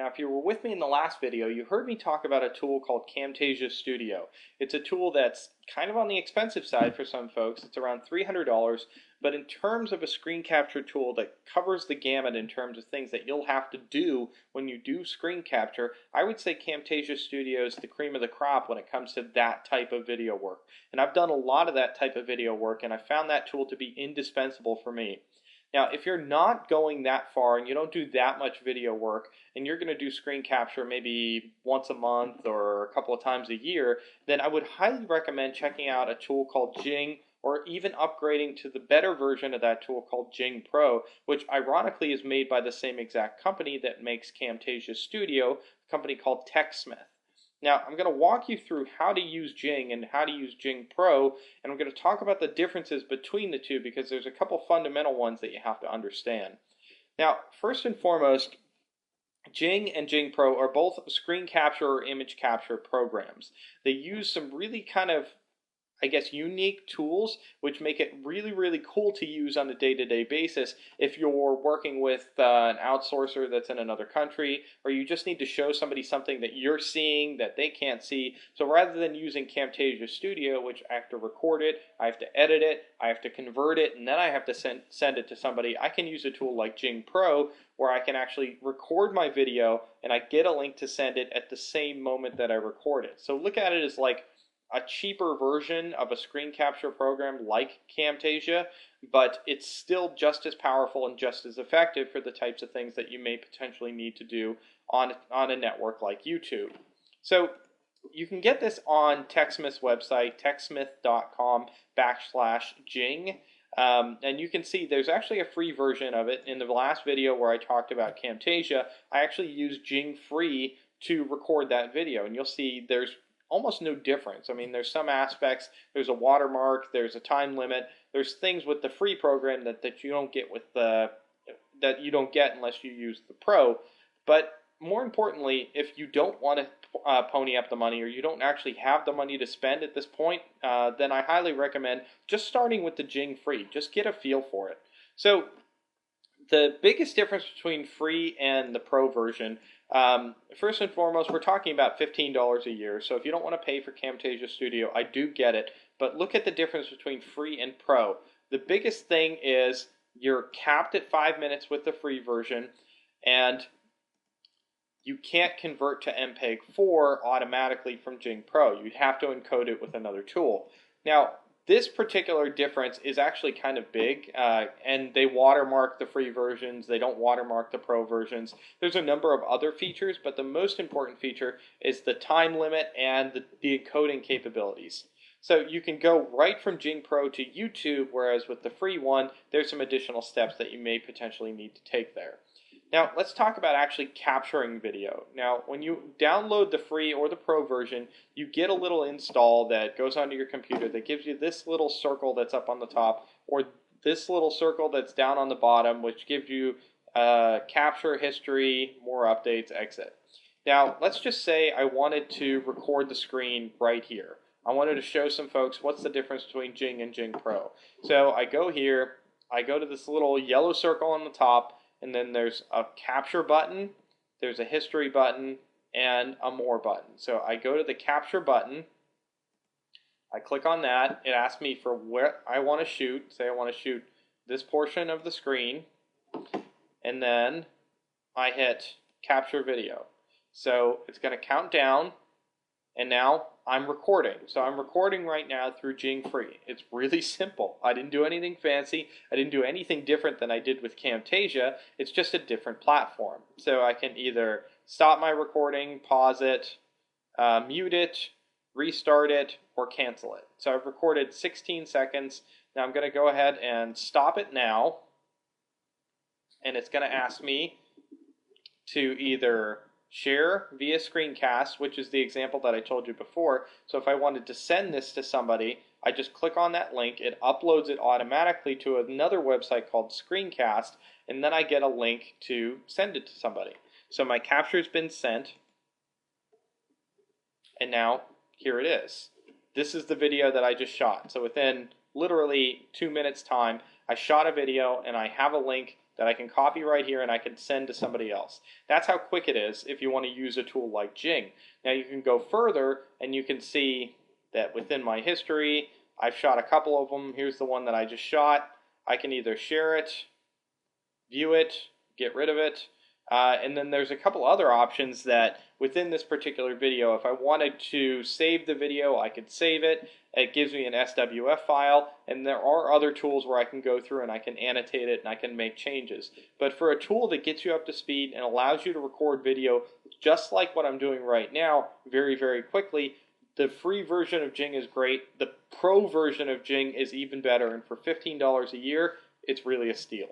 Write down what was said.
Now, if you were with me in the last video, you heard me talk about a tool called Camtasia Studio. It's a tool that's kind of on the expensive side for some folks. It's around $300, but in terms of a screen capture tool that covers the gamut in terms of things that you'll have to do when you do screen capture, I would say Camtasia Studio is the cream of the crop when it comes to that type of video work. And I've done a lot of that type of video work, and I found that tool to be indispensable for me. Now, if you're not going that far and you don't do that much video work and you're going to do screen capture maybe once a month or a couple of times a year, then I would highly recommend checking out a tool called Jing, or even upgrading to the better version of that tool called Jing Pro, which ironically is made by the same exact company that makes Camtasia Studio, a company called TechSmith. Now, I'm going to walk you through how to use Jing and how to use Jing Pro, and I'm going to talk about the differences between the two because there's a couple fundamental ones that you have to understand. Now, first and foremost, Jing and Jing Pro are both screen capture or image capture programs. They use some really kind of unique tools, which make it really, really cool to use on a day-to-day basis if you're working with an outsourcer that's in another country, or you just need to show somebody something that you're seeing that they can't see. So rather than using Camtasia Studio, which I have to record it, I have to edit it, I have to convert it, and then I have to send it to somebody, I can use a tool like Jing Pro where I can actually record my video and I get a link to send it at the same moment that I record it. So look at it as like a cheaper version of a screen capture program like Camtasia, but it's still just as powerful and just as effective for the types of things that you may potentially need to do on a network like YouTube. So you can get this on TechSmith's website, techsmith.com/Jing. And you can see there's actually a free version of it. In the last video where I talked about Camtasia, I actually used Jing Free to record that video, and you'll see there's almost no difference. I mean, there's some aspects, there's a watermark, there's a time limit, there's things with the free program that you don't get with that you don't get unless you use the Pro. But more importantly, if you don't want to pony up the money, or you don't actually have the money to spend at this point, then I highly recommend just starting with the Jing Free. Just get a feel for it. So the biggest difference between free and the Pro version, first and foremost, we're talking about $15 a year. So if you don't want to pay for Camtasia Studio, I do get it. But look at the difference between free and Pro. The biggest thing is you're capped at 5 minutes with the free version, and you can't convert to MPEG-4 automatically from Jing Pro. You'd have to encode it with another tool. Now, this particular difference is actually kind of big, and they watermark the free versions. They don't watermark the Pro versions. There's a number of other features, but the most important feature is the time limit and the encoding capabilities. So you can go right from Jing Pro to YouTube, whereas with the free one, there's some additional steps that you may potentially need to take there. Now, let's talk about actually capturing video. Now, when you download the free or the Pro version, you get a little install that goes onto your computer that gives you this little circle that's up on the top, or this little circle that's down on the bottom, which gives you capture history, more updates, exit. Now, let's just say I wanted to record the screen right here. I wanted to show some folks what's the difference between Jing and Jing Pro. So I go here, I go to this little yellow circle on the top, and then there's a capture button, there's a history button, and a more button. So I go to the capture button, I click on that, it asks me for where I want to shoot. Say I want to shoot this portion of the screen, and then I hit capture video. So it's going to count down, and now I'm recording. So I'm recording right now through Jing Free. It's really simple. I didn't do anything fancy. I didn't do anything different than I did with Camtasia. It's just a different platform. So I can either stop my recording, pause it, mute it, restart it, or cancel it. So I've recorded 16 seconds. Now I'm going to go ahead and stop it now. And it's going to ask me to either share via screencast, which is the example that I told you before. So if I wanted to send this to somebody, I just click on that link, it uploads it automatically to another website called Screencast, and then I get a link to send it to somebody. So my capture's been sent, and now here it is. This is the video that I just shot. So within literally 2 minutes time, I shot a video and I have a link that I can copy right here and I can send to somebody else. That's how quick it is if you want to use a tool like Jing. Now you can go further and you can see that within my history, I've shot a couple of them. Here's the one that I just shot. I can either share it, view it, get rid of it, and then there's a couple other options that within this particular video, if I wanted to save the video, I could save it. It gives me an SWF file, and there are other tools where I can go through and I can annotate it and I can make changes. But for a tool that gets you up to speed and allows you to record video just like what I'm doing right now very, very quickly, the free version of Jing is great. The pro version of Jing is even better, and for $15 a year, it's really a steal.